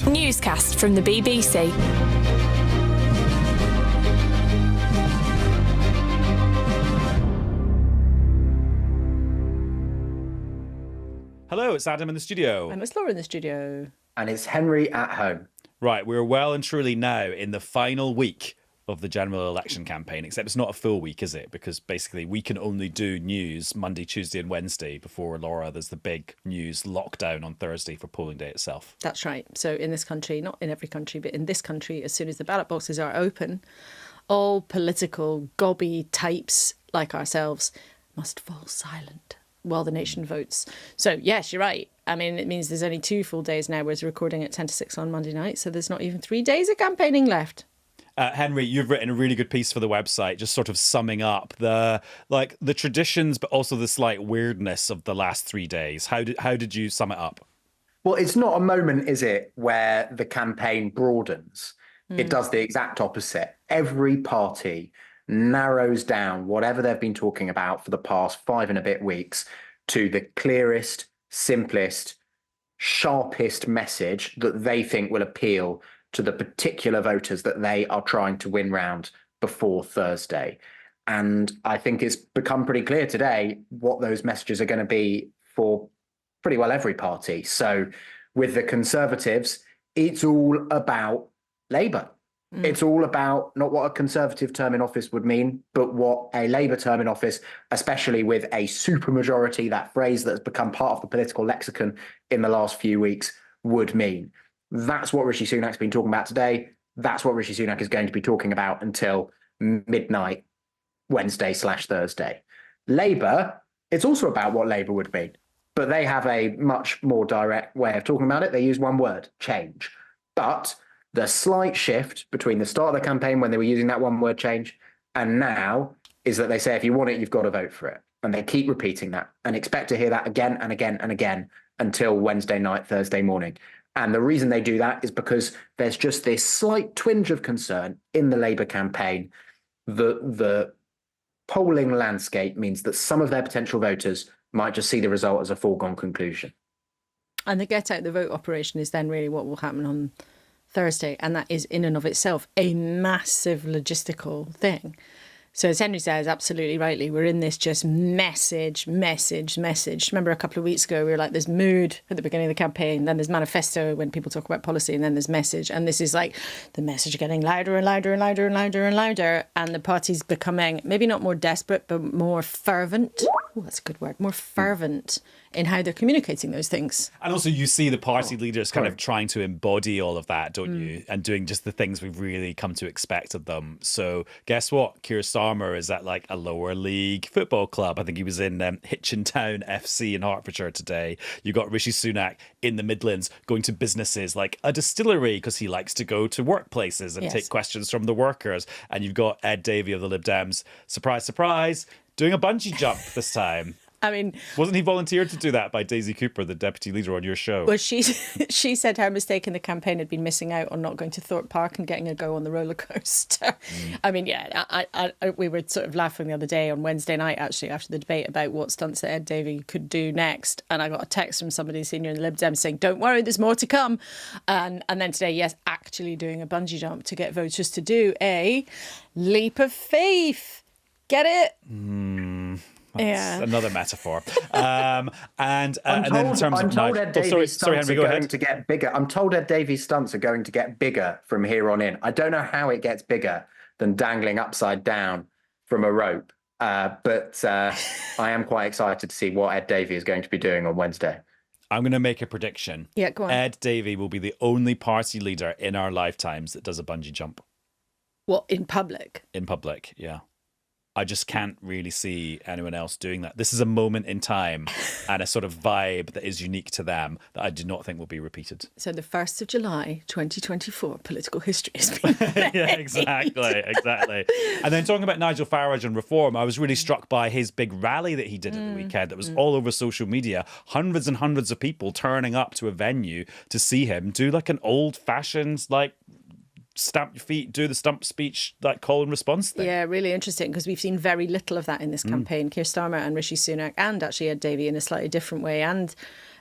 Newscast from the BBC. Hello, it's Adam in the studio. And it's Laura in the studio. And it's Henry at home. Right, we're well and truly now in the final week of the general election campaign, except it's not a full week, is it? Because basically we can only do news Monday, Tuesday and Wednesday before, Laura, there's the big news lockdown on Thursday for polling day itself. That's right. So in this country, not in every country, but in this country, as soon as the ballot boxes are open, all political gobby types like ourselves must fall silent while the nation votes. So yes, you're right. I mean, it means there's only 2 full days now, whereas we're recording at 10 to 6 on Monday night. So there's not even 3 days of campaigning left. Henry, you've written a really good piece for the website, just sort of summing up the traditions, but also the slight weirdness of the last 3 days. How did you sum it up? Well, it's not a moment, is it, where the campaign broadens. It does the exact opposite. Every party narrows down whatever they've been talking about for the past 5 and a bit weeks to the clearest, simplest, sharpest message that they think will appeal to the particular voters that they are trying to win round before Thursday. And I think it's become pretty clear today what those messages are going to be for pretty well every party. So with the Conservatives, it's all about Labour. It's all about not what a Conservative term in office would mean, but what a Labour term in office, especially with a supermajority, that phrase that has become part of the political lexicon in the last few weeks, would mean. That's what Rishi Sunak's been talking about today. That's what Rishi Sunak is going to be talking about until midnight, Wednesday/Thursday. Labour, it's also about what Labour would mean, but they have a much more direct way of talking about it. They use one word, change. But the slight shift between the start of the campaign when they were using that one word change and now is that they say, if you want it, you've got to vote for it. And they keep repeating that and expect to hear that again and again and again until Wednesday night, Thursday morning. And the reason they do that is because there's just this slight twinge of concern in the Labour campaign that the polling landscape means that some of their potential voters might just see the result as a foregone conclusion. And the get out the vote operation is then really what will happen on Thursday. And that is in and of itself a massive logistical thing. So as Henry says, absolutely rightly, we're in this just message. Remember a couple of weeks ago, we were like, there's mood at the beginning of the campaign, then there's manifesto when people talk about policy, and then there's message. And this is like the message getting louder and louder and louder and louder and louder. And the party's becoming maybe not more desperate, but more fervent. Oh, that's a good word. More fervent in how they're communicating those things. And also you see the party leaders kind of trying to embody all of that, don't you? And doing just the things we've really come to expect of them. So guess what? Keir Starmer is at like a lower league football club. I think he was in Hitchin Town FC in Hertfordshire today. You got Rishi Sunak in the Midlands going to businesses like a distillery because he likes to go to workplaces and take questions from the workers. And you've got Ed Davey of the Lib Dems, surprise, surprise, doing a bungee jump this time. I mean, wasn't he volunteered to do that by Daisy Cooper, the deputy leader on your show? Well, she said her mistake in the campaign had been missing out on not going to Thorpe Park and getting a go on the roller coaster. I mean, yeah, we were sort of laughing the other day on Wednesday night, actually, after the debate about what stunts that Ed Davey could do next. And I got a text from somebody senior in the Lib Dems saying, don't worry, there's more to come. And then today, yes, actually doing a bungee jump to get voters to do a leap of faith. Get it? That's another metaphor. And then in terms of Ed Davey's stunts are going to get bigger. I'm told Ed Davey's stunts are going to get bigger from here on in. I don't know how it gets bigger than dangling upside down from a rope. But I am quite excited to see what Ed Davey is going to be doing on Wednesday. I'm going to make a prediction. Yeah, go on. Ed Davey will be the only party leader in our lifetimes that does a bungee jump. What, in public? In public, yeah. I just can't really see anyone else doing that. This is a moment in time and a sort of vibe that is unique to them that I do not think will be repeated. So the 1st of July, 2024, political history has been Yeah, exactly. And then talking about Nigel Farage and reform, I was really struck by his big rally that he did at the weekend that was all over social media. Hundreds and hundreds of people turning up to a venue to see him do like an old-fashioned, like, stamp your feet, do the stump speech, like call and response thing. Yeah, really interesting because we've seen very little of that in this campaign. Keir Starmer and Rishi Sunak and actually Ed Davey in a slightly different way and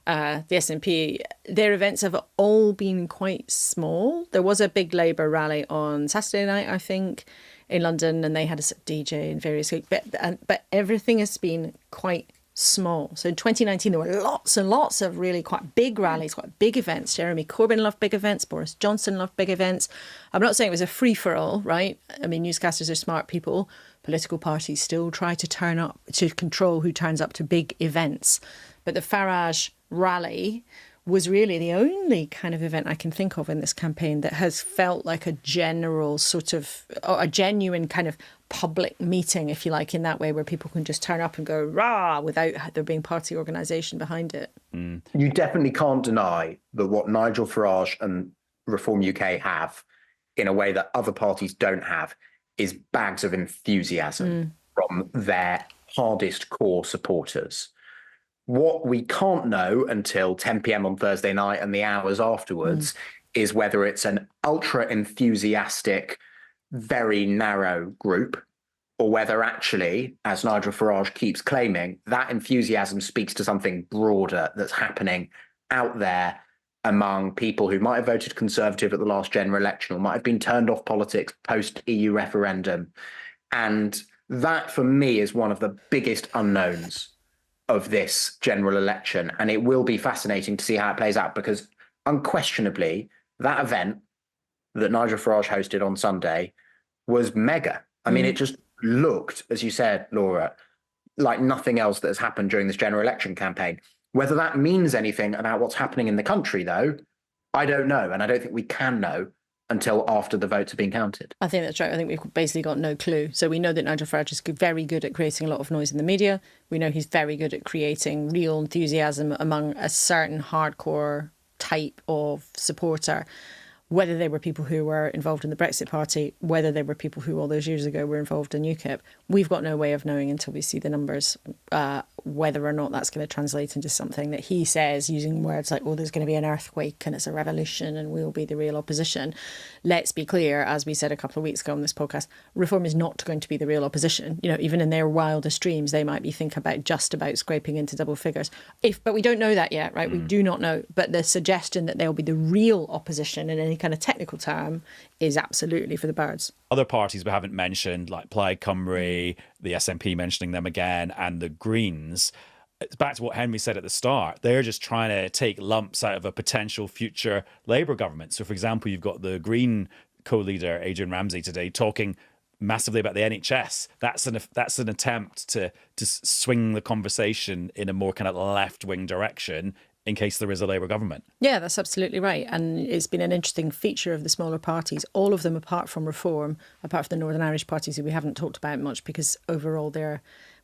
the SNP, their events have all been quite small. There was a big Labour rally on Saturday night, I think, in London, and they had a DJ and various, but everything has been quite small. So in 2019, there were lots and lots of really quite big rallies, quite big events. Jeremy Corbyn loved big events. Boris Johnson loved big events. I'm not saying it was a free-for-all, right? I mean, newscasters are smart people. Political parties still try to turn up, to control who turns up to big events. But the Farage rally was really the only kind of event I can think of in this campaign that has felt like a general sort of, or a genuine kind of public meeting, if you like, in that way, where people can just turn up and go rah without there being party organisation behind it. You definitely can't deny that what Nigel Farage and Reform UK have, in a way that other parties don't have, is bags of enthusiasm from their hardest core supporters. What we can't know until 10 p.m. on Thursday night and the hours afterwards is whether it's an ultra enthusiastic, very narrow group, or whether actually, as Nigel Farage keeps claiming, that enthusiasm speaks to something broader that's happening out there among people who might have voted Conservative at the last general election or might have been turned off politics post-EU referendum. And that, for me, is one of the biggest unknowns of this general election. And it will be fascinating to see how it plays out, because unquestionably, that event that Nigel Farage hosted on Sunday was mega. I mean, it just looked, as you said, Laura, like nothing else that has happened during this general election campaign. Whether that means anything about what's happening in the country, though, I don't know. And I don't think we can know until after the votes have been counted. I think that's right. I think we've basically got no clue. So we know that Nigel Farage is very good at creating a lot of noise in the media. We know he's very good at creating real enthusiasm among a certain hardcore type of supporter, whether they were people who were involved in the Brexit Party, whether they were people who all those years ago were involved in UKIP. We've got no way of knowing until we see the numbers, whether or not that's going to translate into something that he says, using words like, oh, there's going to be an earthquake and it's a revolution and we'll be the real opposition. Let's be clear, as we said a couple of weeks ago on this podcast, Reform is not going to be the real opposition. You know, even in their wildest dreams, they might be thinking about just about scraping into double figures. But we don't know that yet, right? We do not know. But the suggestion that they'll be the real opposition in any kind of technical term is absolutely for the birds. Other parties we haven't mentioned, like Plaid Cymru, the SNP mentioning them again, and the Greens, it's back to what Henry said at the start. They're just trying to take lumps out of a potential future Labour government. So, for example, you've got the Green co-leader, Adrian Ramsay, today talking massively about the NHS. That's an attempt to swing the conversation in a more kind of left-wing direction in case there is a Labour government. Yeah, that's absolutely right. And it's been an interesting feature of the smaller parties, all of them apart from Reform, apart from the Northern Irish parties who we haven't talked about much because overall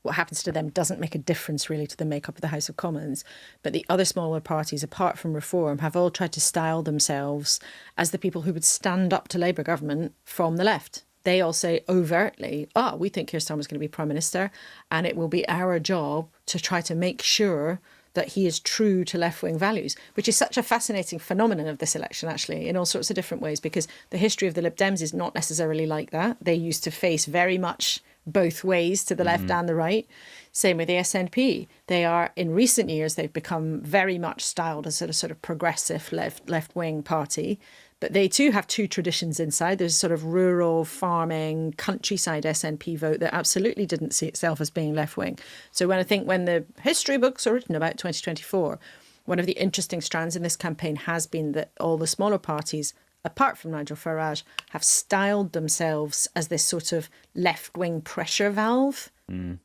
what happens to them doesn't make a difference really to the makeup of the House of Commons. But the other smaller parties, apart from Reform, have all tried to style themselves as the people who would stand up to Labour government from the left. They all say overtly, we think Keir Starmer's going to be Prime Minister and it will be our job to try to make sure that he is true to left-wing values, which is such a fascinating phenomenon of this election, actually, in all sorts of different ways, because the history of the Lib Dems is not necessarily like that. They used to face very much both ways, to the left and the right. Same with the SNP. They are, in recent years, they've become very much styled as a sort of progressive left-wing party. But they too have two traditions inside. There's a sort of rural, farming, countryside SNP vote that absolutely didn't see itself as being left-wing. So when the history books are written about 2024, one of the interesting strands in this campaign has been that all the smaller parties, apart from Nigel Farage, have styled themselves as this sort of left-wing pressure valve on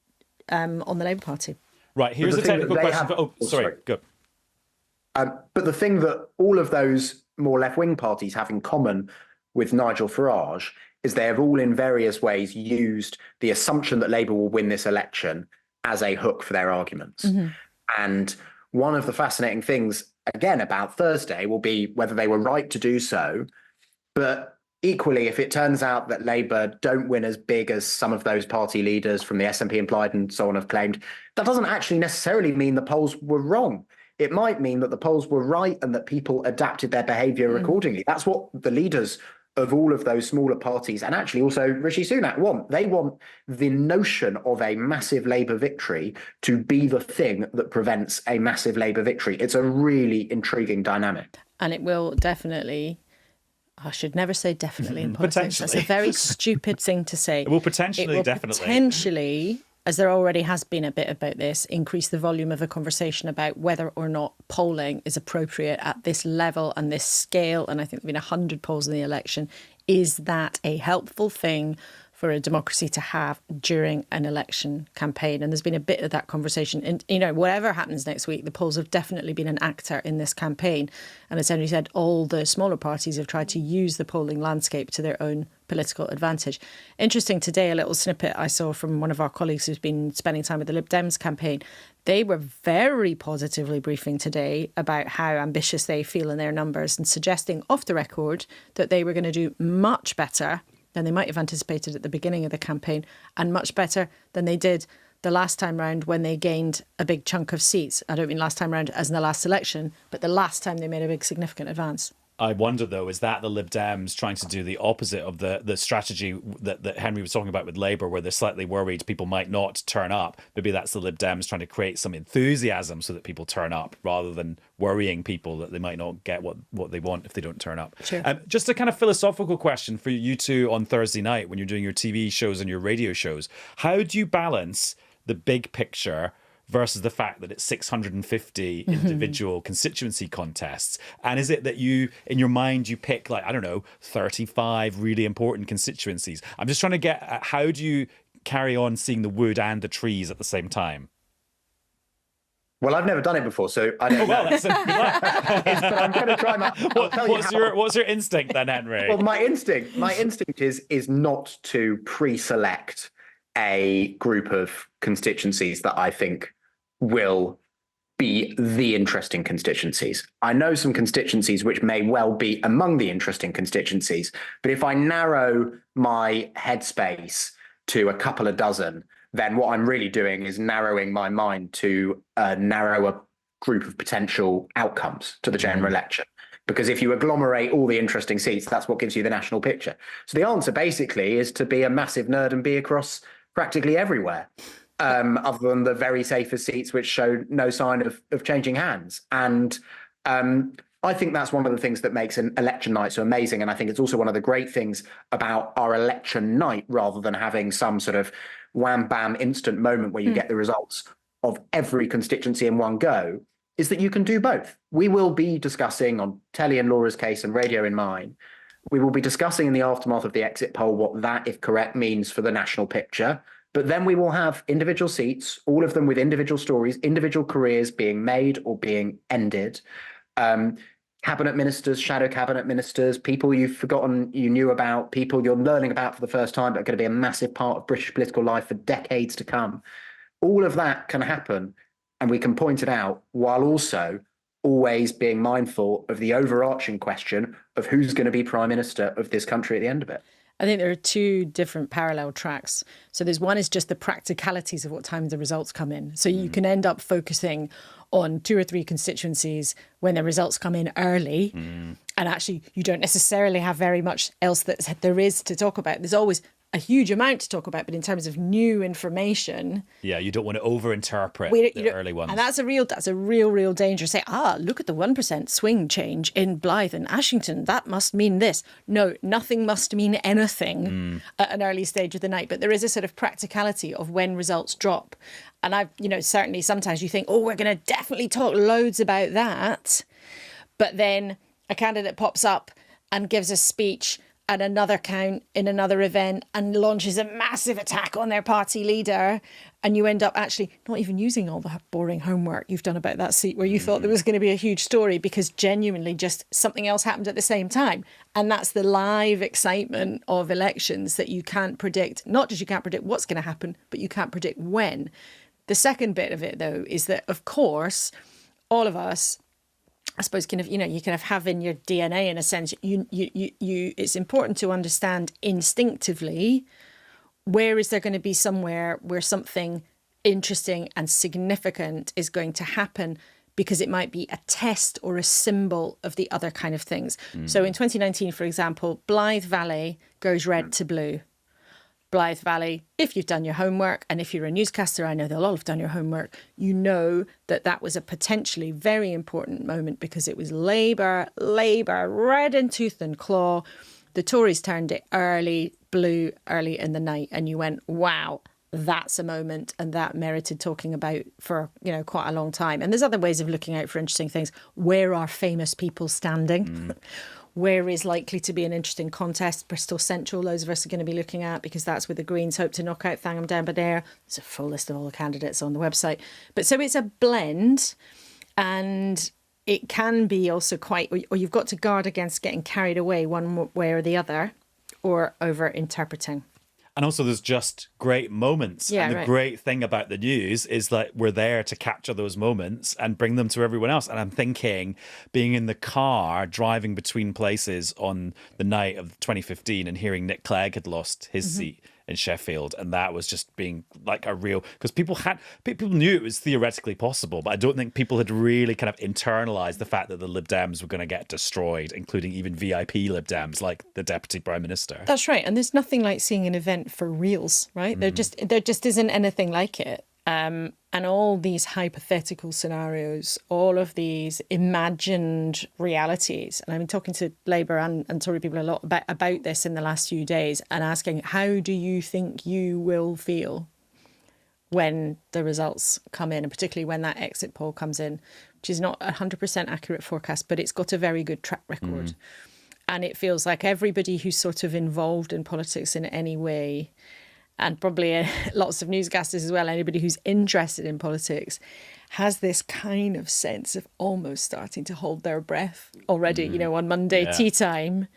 the Labour Party. Right, here's a technical question. Sorry, go. But the thing that all of those more left-wing parties have in common with Nigel Farage is they have all in various ways used the assumption that Labour will win this election as a hook for their arguments. And one of the fascinating things, again, about Thursday will be whether they were right to do so. But equally, if it turns out that Labour don't win as big as some of those party leaders from the SNP and Plaid and so on have claimed, that doesn't actually necessarily mean the polls were wrong. It might mean that the polls were right and that people adapted their behaviour accordingly. That's what the leaders of all of those smaller parties, and actually also Rishi Sunak they want the notion of a massive Labour victory to be the thing that prevents a massive Labour victory. It's a really intriguing dynamic. And it will definitely, I should never say definitely in politics. That's a very stupid thing to say. It will potentially, potentially, as there already has been a bit about this, increase the volume of a conversation about whether or not polling is appropriate at this level and this scale. And I think there have been 100 polls in the election. Is that a helpful thing for a democracy to have during an election campaign? And there's been a bit of that conversation. And, you know, whatever happens next week, the polls have definitely been an actor in this campaign. And as Henry said, all the smaller parties have tried to use the polling landscape to their own political advantage. Interesting today, a little snippet I saw from one of our colleagues who's been spending time with the Lib Dems campaign. They were very positively briefing today about how ambitious they feel in their numbers and suggesting off the record that they were going to do much better than they might have anticipated at the beginning of the campaign, and much better than they did the last time round when they gained a big chunk of seats. I don't mean last time round as in the last election, but the last time they made a big significant advance. I wonder, though, is that the Lib Dems trying to do the opposite of the strategy that Henry was talking about with Labour, where they're slightly worried people might not turn up? Maybe that's the Lib Dems trying to create some enthusiasm so that people turn up, rather than worrying people that they might not get what they want if they don't turn up. Sure. Just a kind of philosophical question for you two on Thursday night when you're doing your TV shows and your radio shows. How do you balance the big picture versus the fact that it's 650 individual constituency contests? And is it that you, in your mind, you pick, like, I don't know, 35 really important constituencies? I'm just trying to get at how do you carry on seeing the wood and the trees at the same time? Well, I've never done it before, so I don't know. Well, that's But I'm going to try what's your instinct then, Henry? Well, my instinct is not to pre-select a group of constituencies that I think will be the interesting constituencies. I know some constituencies which may well be among the interesting constituencies, but if I narrow my headspace to a couple of dozen, then what I'm really doing is narrowing my mind to a narrower group of potential outcomes to the general election. Because if you agglomerate all the interesting seats, that's what gives you the national picture. So the answer basically is to be a massive nerd and be across practically everywhere, other than the very safest seats which show no sign of changing hands. And I think that's one of the things that makes an election night so amazing. And I think it's also one of the great things about our election night, rather than having some sort of wham bam instant moment where you get the results of every constituency in one go, is that you can do both. We will be discussing on telly in Laura's case and radio in mine. We will be discussing in the aftermath of the exit poll what that, if correct, means for the national picture. But then we will have individual seats, all of them with individual stories, individual careers being made or being ended. Cabinet ministers, shadow cabinet ministers, people you've forgotten you knew about, people you're learning about for the first time that are going to be a massive part of British political life for decades to come. All of that can happen, and we can point it out while also always being mindful of the overarching question of who's going to be Prime Minister of this country at the end of it. I think there are two different parallel tracks. So there's one is just the practicalities of what time the results come in. So you can end up focusing on 2 or 3 constituencies when the results come in early. And actually, you don't necessarily have very much else that there is to talk about. There's always a huge amount to talk about, but in terms of new information, yeah, you don't want to overinterpret the early ones, and that's a real danger. Say, look at the 1% swing change in Blyth and Ashington. That must mean this. No, nothing must mean anything at an early stage of the night. But there is a sort of practicality of when results drop, and certainly sometimes you think, we're going to definitely talk loads about that, but then a candidate pops up and gives a speech at another count in another event and launches a massive attack on their party leader, and you end up actually not even using all the boring homework you've done about that seat where you thought there was going to be a huge story, because genuinely just something else happened at the same time. And that's the live excitement of elections, that you can't predict. Not just you can't predict what's going to happen, but you can't predict when. The second bit of it, though, is that, of course, all of us, I suppose, you have in your DNA, in a sense, it's important to understand instinctively where is there going to be somewhere where something interesting and significant is going to happen, because it might be a test or a symbol of the other kind of things. So in 2019, for example, Blythe Valley goes red to blue. Blythe Valley, if you've done your homework, and if you're a newscaster, I know they'll all have done your homework, you know that that was a potentially very important moment because it was Labour, red in tooth and claw. The Tories turned it blue early in the night, and you went, wow, that's a moment, and that merited talking about for, quite a long time. And there's other ways of looking out for interesting things. Where are famous people standing? Where is likely to be an interesting contest? Bristol Central, loads of us are going to be looking at, because that's where the Greens hope to knock out Thangham Denberdare. There's a full list of all the candidates on the website. But so it's a blend, and it can be also quite, or you've got to guard against getting carried away one way or the other, or over-interpreting. And also there's just great moments. Yeah, and the great thing about the news is that we're there to capture those moments and bring them to everyone else. And I'm thinking, being in the car, driving between places on the night of 2015 and hearing Nick Clegg had lost his seat in Sheffield, and that was just being like a real, because people knew it was theoretically possible, but I don't think people had really kind of internalized the fact that the Lib Dems were going to get destroyed, including even VIP Lib Dems like the Deputy Prime Minister. That's right, and there's nothing like seeing an event for reals, right? There just isn't anything like it. And all these hypothetical scenarios, all of these imagined realities. And I've been talking to Labour and Tory people a lot about this in the last few days, and asking, how do you think you will feel when the results come in, and particularly when that exit poll comes in, which is not a 100% accurate forecast, but it's got a very good track record. And it feels like everybody who's sort of involved in politics in any way, and probably lots of newscasters as well, anybody who's interested in politics, has this kind of sense of almost starting to hold their breath already, on Monday tea time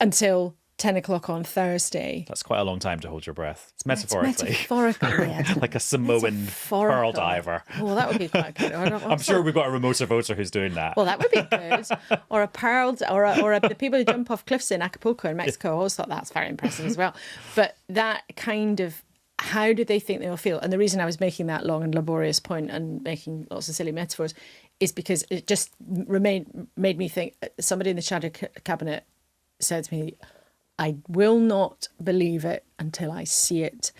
until 10 o'clock on Thursday. That's quite a long time to hold your breath. It's metaphorically. It's metaphorically, yeah. Like a Samoan pearl diver. Well, that would be quite good. I'm sure we've got a remoter voter who's doing that. Well, that would be good. Or a pearl, the people who jump off cliffs in Acapulco in Mexico. I always thought that's very impressive as well. But that kind of, how do they think they'll feel? And the reason I was making that long and laborious point and making lots of silly metaphors is because it just made me think. Somebody in the shadow cabinet said to me, I will not believe it until I see it.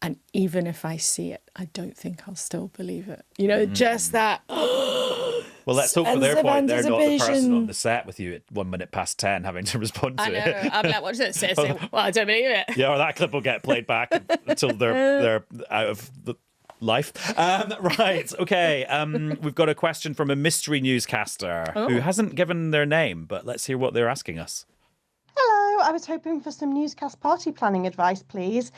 And even if I see it, I don't think I'll still believe it. Just that. Well, let's hope for their point they're not the person on the set with you at 1 minute past 10 having to respond to it. I know. I'm like, what's it say? Well, I don't believe it. Yeah, or that clip will get played back until they're out of the life. Right, okay. We've got a question from a mystery newscaster who hasn't given their name, but let's hear what they're asking us. Hello, I was hoping for some newscast party planning advice, please.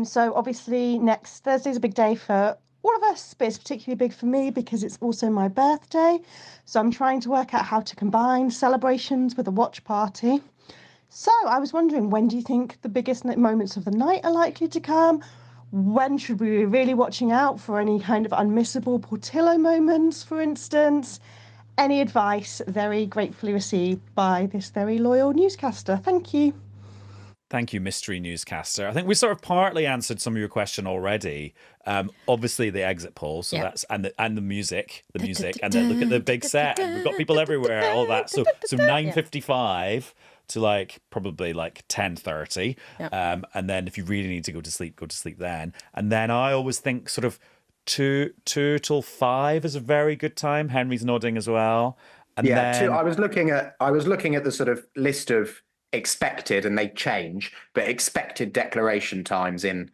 So obviously next Thursday's a big day for all of us, but it's particularly big for me because it's also my birthday. So I'm trying to work out how to combine celebrations with a watch party. So I was wondering, when do you think the biggest moments of the night are likely to come? When should we be really watching out for any kind of unmissable Portillo moments, for instance? Any advice very gratefully received by this very loyal newscaster. Thank you. Thank you, mystery newscaster. I think we sort of partly answered some of your question already. Obviously, the exit poll, so that's and the music, and then look at the big set. And we've got people everywhere, all that. So 9:55 to probably 10:30, and then if you really need to go to sleep then. And then I always think sort of 2 till 5 is a very good time. Henry's nodding as well. And then... I was looking at the sort of list of expected, and they change, but expected declaration times in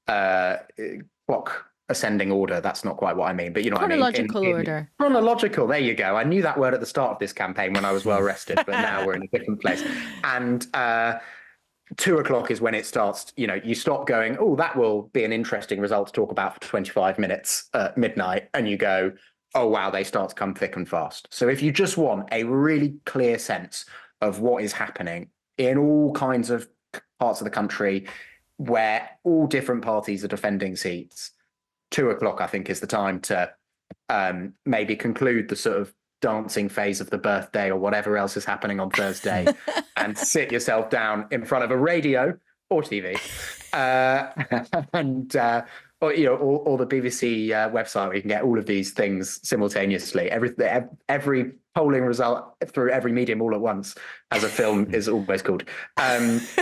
clock ascending order. That's not quite what I mean, but you know what I mean. Chronological order. Chronological. There you go. I knew that word at the start of this campaign when I was well rested, but now we're in a different place. And 2 o'clock is when it starts, you stop going, oh, that will be an interesting result to talk about for 25 minutes at midnight. And you go, oh, wow, they start to come thick and fast. So if you just want a really clear sense of what is happening in all kinds of parts of the country where all different parties are defending seats, 2 o'clock, I think, is the time to maybe conclude the sort of dancing phase of the birthday or whatever else is happening on Thursday and sit yourself down in front of a radio or TV and or or the BBC website where you can get all of these things simultaneously. Every polling result through every medium all at once, as a film is always called.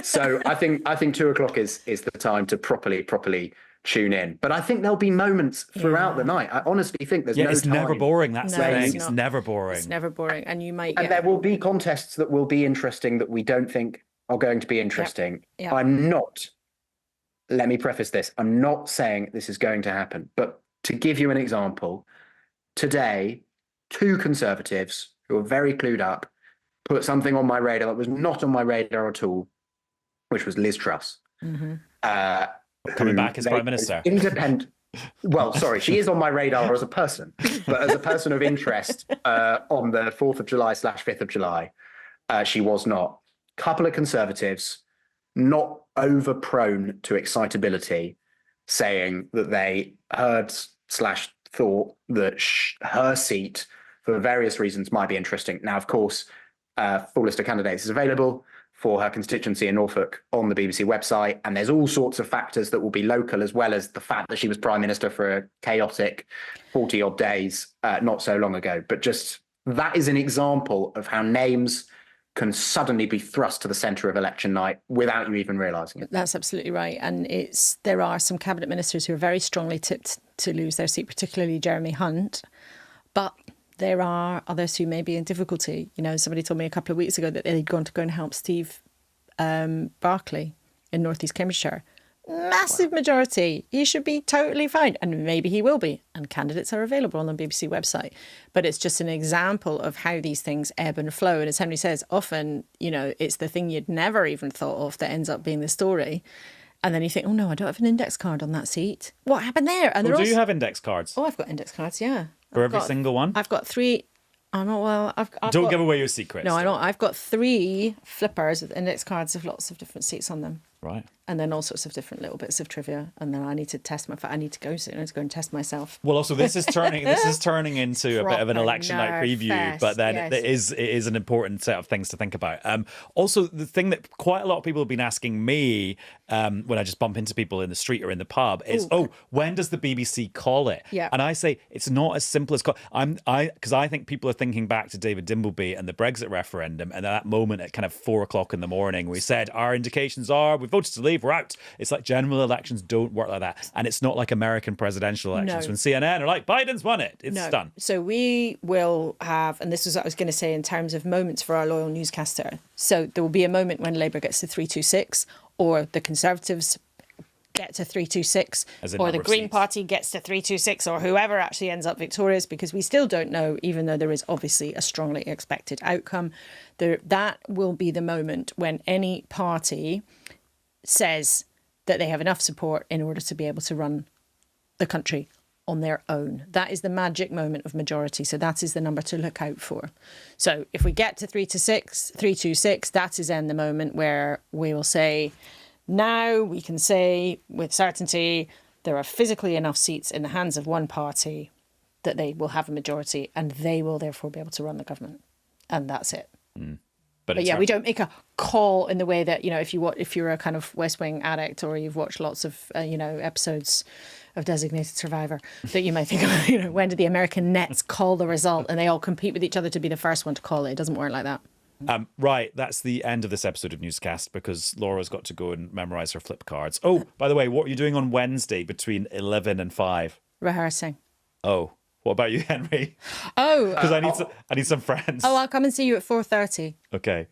So I think 2:00 is the time to properly tune in. But I think there'll be moments throughout the night. I honestly think there's no time. It's never boring. That's the thing. It's never boring. It's never boring, and you might. And there will be contests that will be interesting that we don't think are going to be interesting. I'm not. Let me preface this. I'm not saying this is going to happen, but to give you an example, today, 2 Conservatives who are very clued up put something on my radar that was not on my radar at all, which was Liz Truss. Coming back as Prime Minister. Independent. Well, sorry, she is on my radar as a person, but as a person of interest on the 4th of July / 5th of July, she was not. Couple of Conservatives, not over prone to excitability, saying that they heard / thought that her seat, for various reasons, might be interesting. Now, of course, full list of candidates is available for her constituency in Norfolk on the BBC website, and there's all sorts of factors that will be local, as well as the fact that she was Prime Minister for a chaotic 40-odd days not so long ago. But just that is an example of how names can suddenly be thrust to the centre of election night without you even realising it. That's absolutely right. And there are some cabinet ministers who are very strongly tipped to lose their seat, particularly Jeremy Hunt. But there are others who may be in difficulty. Somebody told me a couple of weeks ago that they'd gone to go and help Steve Barclay in North East Cambridgeshire. Massive majority. He should be totally fine. And maybe he will be. And candidates are available on the BBC website. But it's just an example of how these things ebb and flow. And as Henry says, often, it's the thing you'd never even thought of that ends up being the story. And then you think, oh no, I don't have an index card on that seat. What happened there? And do you have index cards? Oh, I've got index cards, yeah. For every single one? I've got 3. Don't give away your secrets. No, I don't. I've got 3 flippers with index cards of lots of different seats on them. Right. And then all sorts of different little bits of trivia. And then I need to I need to go soon. I need to go and test myself. Well, also this is turning into a bit of an election night preview, fest, but then yes. it is an important set of things to think about. Also, the thing that quite a lot of people have been asking me when I just bump into people in the street or in the pub is, when does the BBC call it? Yeah. And I say it's not as simple as because I think people are thinking back to David Dimbleby and the Brexit referendum, and at that moment at kind of 4:00 in the morning, we said our indications are we voted to leave, we're out. It's like general elections don't work like that, and it's not like American presidential elections when CNN are like Biden's won it. It's done. So we will have, and this is what I was going to say in terms of moments for our loyal newscaster. So there will be a moment when Labour gets to 326, or the Conservatives get to 326, or the Green Party gets to 326, or whoever actually ends up victorious, because we still don't know, even though there is obviously a strongly expected outcome. That will be the moment when any party says that they have enough support in order to be able to run the country on their own. That is the magic moment of majority. So that is the number to look out for. So if we get to 326, that is then the moment where we will say, now we can say with certainty there are physically enough seats in the hands of one party that they will have a majority, and they will therefore be able to run the government. And that's it. But yeah, we don't make a call in the way that, if you're a kind of West Wing addict, or you've watched lots of, episodes of Designated Survivor, that you might think, when did the American Nets call the result? And they all compete with each other to be the first one to call it. It doesn't work like that. Right, that's the end of this episode of Newscast, because Laura's got to go and memorise her flip cards. Oh, by the way, what are you doing on Wednesday between 11 and 5? Rehearsing. Oh, what about you, Henry? Oh. Because I need some friends. Oh, I'll come and see you at 4:30. Okay.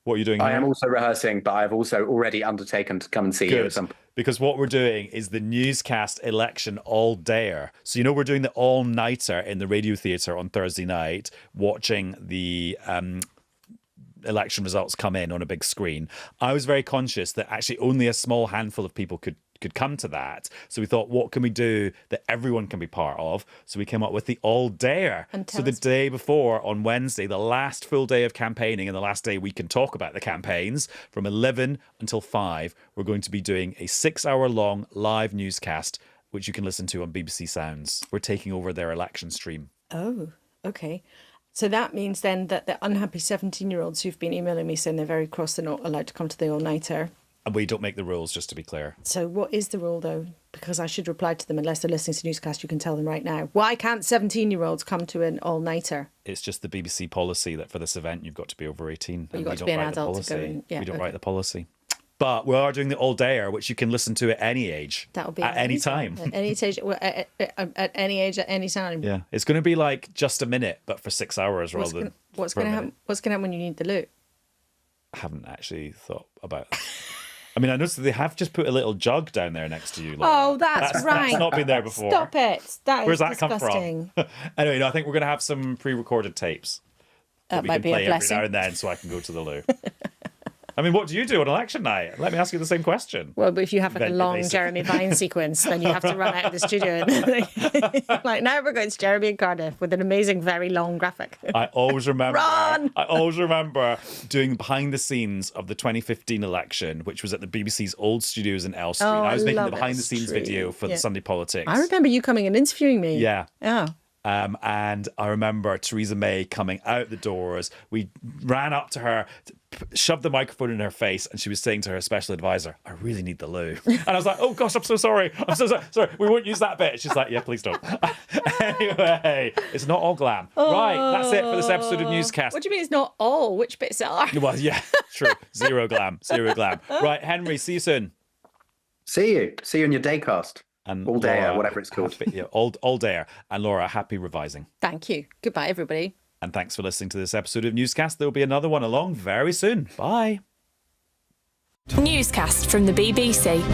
What are you doing? I am also rehearsing, but I've also already undertaken to come and see you at some point. Because what we're doing is the Newscast election all-dayer. So, we're doing the all-nighter in the Radio Theatre on Thursday night, watching the election results come in on a big screen. I was very conscious that actually only a small handful of people could come to that. So we thought, what can we do that everyone can be part of? So we came up with the all-dayer. So the day before, on Wednesday, the last full day of campaigning and the last day we can talk about the campaigns, from 11 until 5, we're going to be doing a 6-hour-long live newscast, which you can listen to on BBC Sounds. We're taking over their election stream. Oh, okay. So that means then that the unhappy 17-year-olds who've been emailing me saying they're very cross they're not allowed to come to the all-nighter And we don't make the rules, just to be clear. So what is the rule, though? Because I should reply to them unless they're listening to Newscast. You can tell them right now. Why can't 17-year-olds come to an all-nighter? It's just the BBC policy that for this event, you've got to be over 18. But you've got to be an adult to go in. We don't write the policy. But we are doing the all-dayer, which you can listen to at any age. That'll be at any time. At any age, at any age, at any time. Yeah. It's going to be like just a minute, but for 6 hours rather than... What's going to happen? What's going to happen when you need the loo? I haven't actually thought about that. I mean, I noticed that they have just put a little jug down there next to you. Laura. Oh, that's right. That's not been there before. Stop it. Where's that disgusting. come from? Anyway, no, I think we're going to have some pre-recorded tapes That we might can be a play every blessing. now and then so I can go to the loo. I mean, what do you do on election night? Let me ask you the same question. Well, but if you have like a long Jeremy Vine sequence, then you have to run out of the studio. And like, now we're going to Jeremy in Cardiff with an amazing, very long graphic. I always remember. Run! I always remember doing behind the scenes of the 2015 election, which was at the BBC's old studios in Elstree. Oh, And I was making the love behind the scenes Elstree. video for the Sunday Politics. I remember you coming and interviewing me. Yeah. Oh. And I remember Theresa May coming out the doors. We ran up to her, shoved the microphone in her face, and she was saying to her special advisor, "I really need the loo." And I was like, "Oh gosh, I'm so sorry. I'm so sorry. Sorry, we won't use that bit." She's like, "Yeah, please don't." Anyway, it's not all glam. Right, that's it for this episode of Newscast. What do you mean it's not all? Which bits are? Well, yeah, true. Zero glam. Zero glam. Right, Henry, see you soon. See you in your daycast. And All day, Laura, whatever it's called. Yeah, all day. And Laura, happy revising. Thank you. Goodbye, everybody. And thanks for listening to this episode of Newscast. There will be another one along very soon. Bye. Newscast from the BBC.